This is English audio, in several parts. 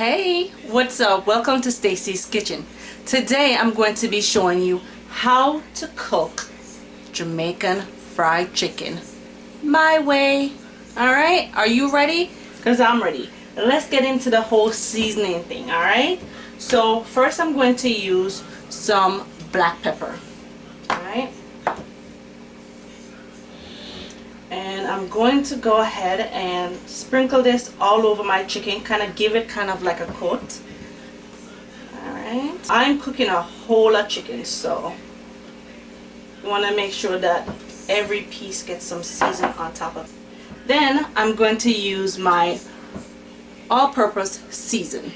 Hey, what's up? Welcome to Stacy's Kitchen. Today I'm going to be showing you how to cook Jamaican fried chicken my way. Alright, are you ready? Because I'm ready. Let's get into the whole seasoning thing, alright? So first I'm going to use some black pepper. Alright? And I'm going to go ahead and sprinkle this all over my chicken, kind of give it kind of like a coat. Alright, I'm cooking a whole lot of chicken, so you want to make sure that every piece gets some seasoning on top of it. Then I'm going to use my all-purpose season.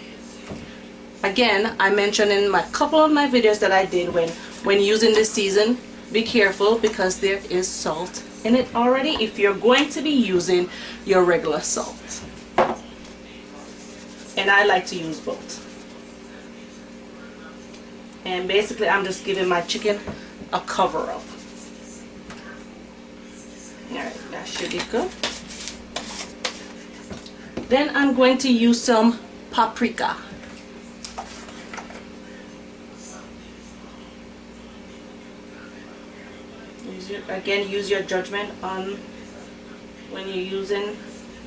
Again, I mentioned in a couple of my videos that I did when using this season, be careful because there is salt in it already if you're going to be using your regular salt. And I like to use both. And basically I'm just giving my chicken a cover up. Alright, that should be good. Then I'm going to use some paprika. Again, use your judgment on when you're using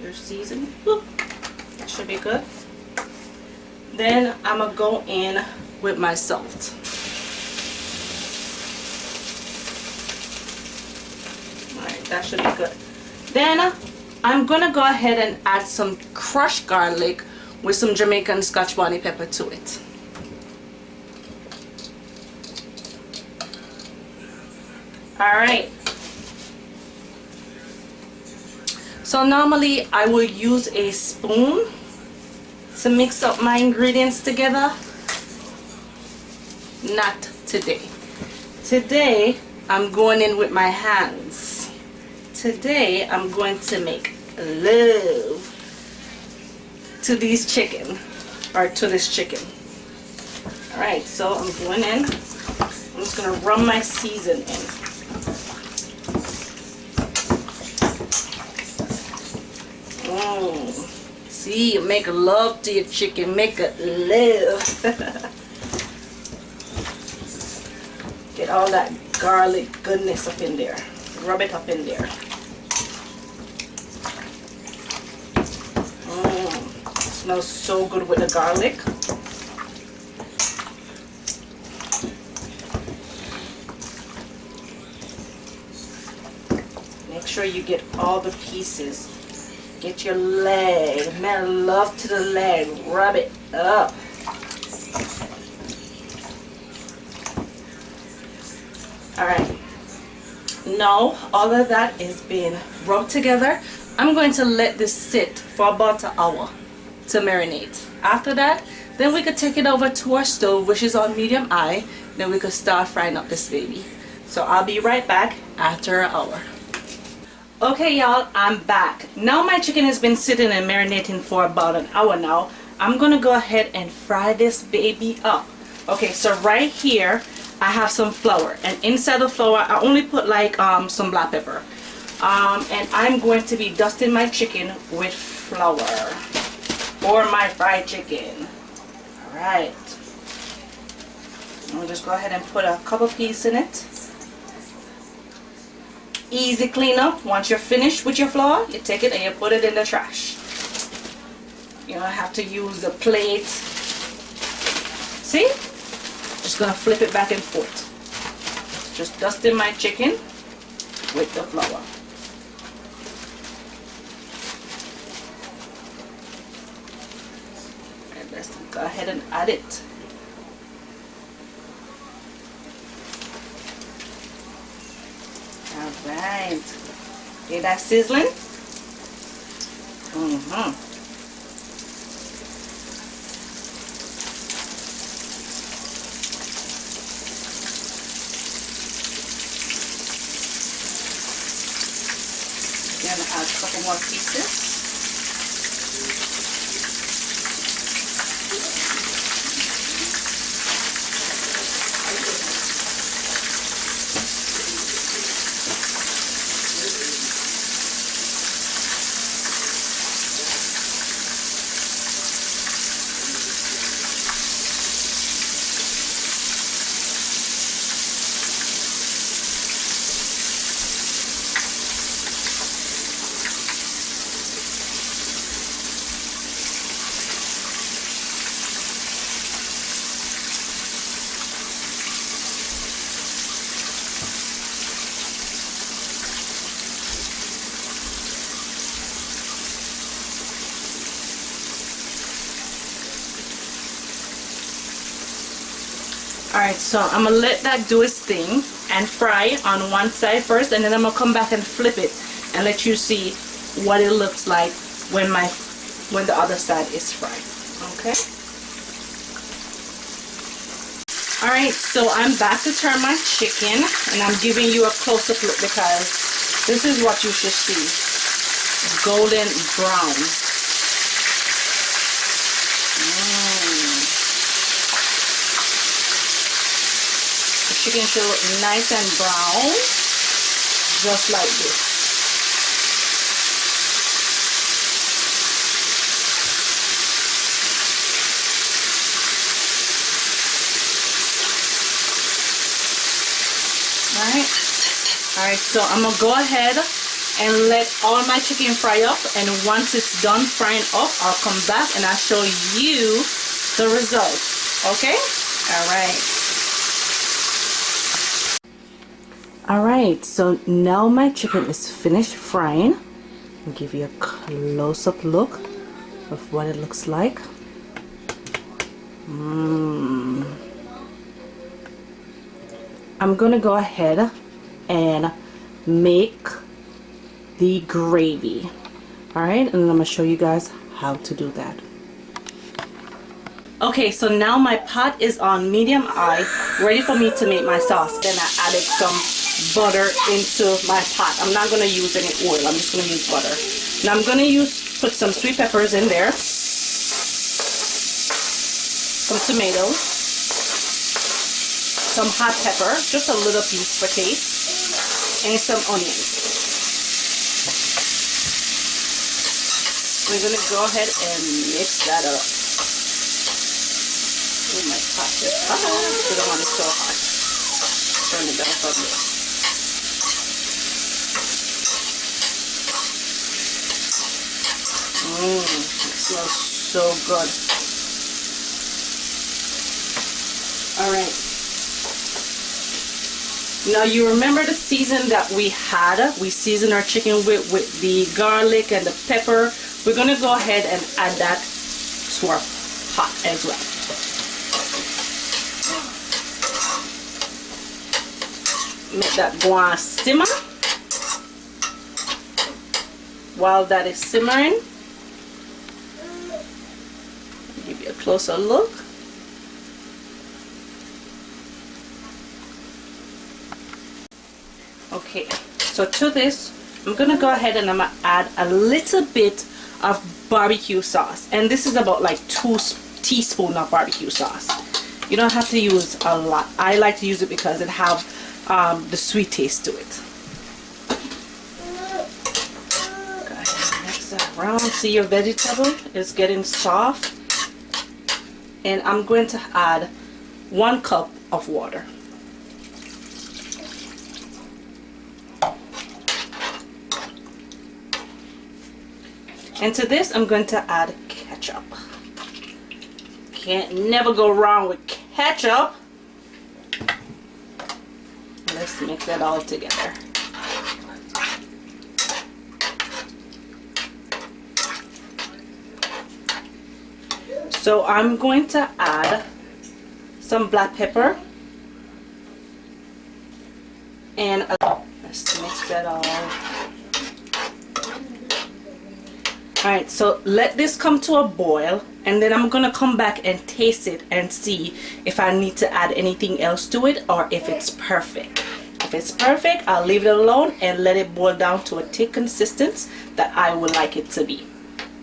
your seasoning. That should be good. Then I'm going to go in with my salt. Alright, that should be good. Then I'm going to go ahead and add some crushed garlic with some Jamaican Scotch bonnet pepper to it. Alright, so normally I will use a spoon to mix up my ingredients together. Not today. Today I'm going in with my hands. Today I'm going to make love to these chicken, or to this chicken. Alright, so I'm going in. I'm just going to run my season in. See, you make love to your chicken, make it love. Get all that garlic goodness up in there. Rub it up in there. Smells so good with the garlic. Make sure you get all the pieces. Get your leg, man, love to the leg, rub it up. Alright, now all of that is being rubbed together. I'm going to let this sit for about an hour to marinate. After that, then we could take it over to our stove, which is on medium high. Then we could start frying up this baby. So I'll be right back after an hour. Okay y'all, I'm back. Now my chicken has been sitting and marinating for about an hour now. I'm gonna go ahead and fry this baby up. Okay, so right here I have some flour, and inside the flour I only put like some black pepper. And I'm going to be dusting my chicken with flour for my fried chicken. Alright. I'll just go ahead and put a couple pieces in it. Easy cleanup. Once you're finished with your flour, you take it and you put it in the trash. You don't have to use the plate. See? Just gonna flip it back and forth. Just dusting my chicken with the flour. And let's go ahead and add it. Alright, hear that sizzling? Gonna add a couple more pieces. Alright, so I'm gonna let that do its thing and fry on one side first, and then I'm gonna come back and flip it and let you see what it looks like when the other side is fried. Okay. Alright, so I'm back to turn my chicken, and I'm giving you a close-up look because this is what you should see. Golden brown. The chicken should look nice and brown, just like this. Alright, so I'm gonna go ahead and let all my chicken fry up, and once it's done frying up, I'll come back and I'll show you the results. Okay? Alright, so now my chicken is finished frying. I'll give you a close-up look of what it looks like. I'm gonna go ahead and make the gravy. Alright, and I'm gonna show you guys how to do that. Okay, so now my pot is on medium high, ready for me to make my sauce. Then I added some butter into my pot. I'm not gonna use any oil, I'm just gonna use butter. Now I'm gonna put some sweet peppers in there, some tomatoes, some hot pepper, just a little piece for taste, and some onions. We're going to go ahead and mix that up. Oh, my pot is hot. We don't want it so hot. Turn it down for a bit. It smells so good. Alright. Now you remember the season that we had? We seasoned our chicken with the garlic and the pepper. We're going to go ahead and add that to our pot as well. Make that go on simmer. While that is simmering, I'll give you a closer look. Okay, so to this, I'm going to go ahead and I'm going to add a little bit of barbecue sauce. And this is about like 2 teaspoons of barbecue sauce. You don't have to use a lot. I like to use it because it have the sweet taste to it. Go ahead and mix that around. See, your vegetable is getting soft. And I'm going to add 1 cup of water. And to this, I'm going to add ketchup. Can't never go wrong with ketchup. Let's mix that all together. So I'm going to add some black pepper. And let's mix that all. Alright, so let this come to a boil, and then I'm going to come back and taste it and see if I need to add anything else to it or if it's perfect. If it's perfect, I'll leave it alone and let it boil down to a thick consistency that I would like it to be.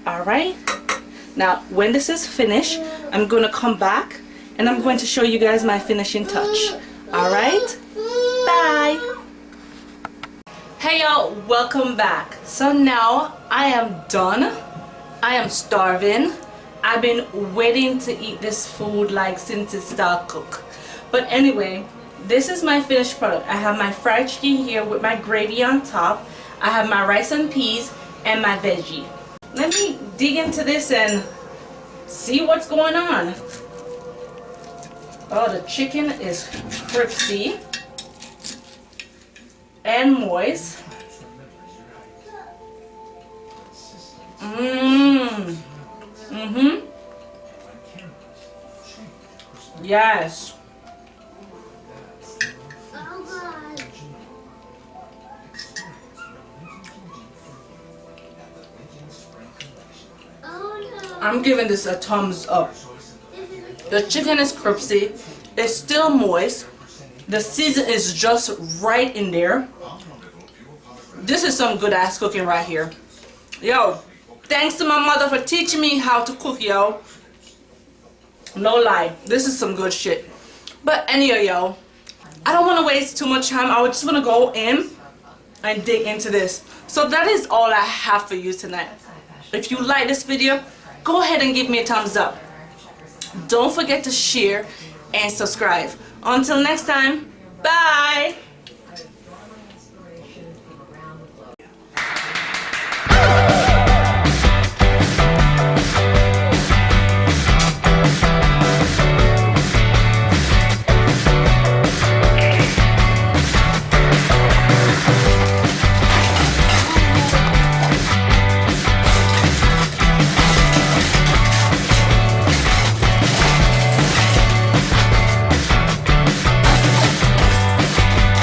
Alright, now when this is finished, I'm going to come back and I'm going to show you guys my finishing touch. Alright, bye! Hey y'all, welcome back. So now I am done. I am starving. I've been waiting to eat this food like since it started cook. But anyway, this is my finished product. I have my fried chicken here with my gravy on top. I have my rice and peas and my veggie. Let me dig into this and see what's going on. Oh, the chicken is crispy and moist. Yes. I'm giving this a thumbs up. The chicken is crispy. It's still moist. The season is just right in there. This is some good ass cooking right here. Yo, thanks to my mother for teaching me how to cook, yo. No lie, this is some good shit. But anyway, yo, I don't want to waste too much time. I just want to go in and dig into this. So that is all I have for you tonight. If you like this video, go ahead and give me a thumbs up. Don't forget to share and subscribe. Until next time, bye.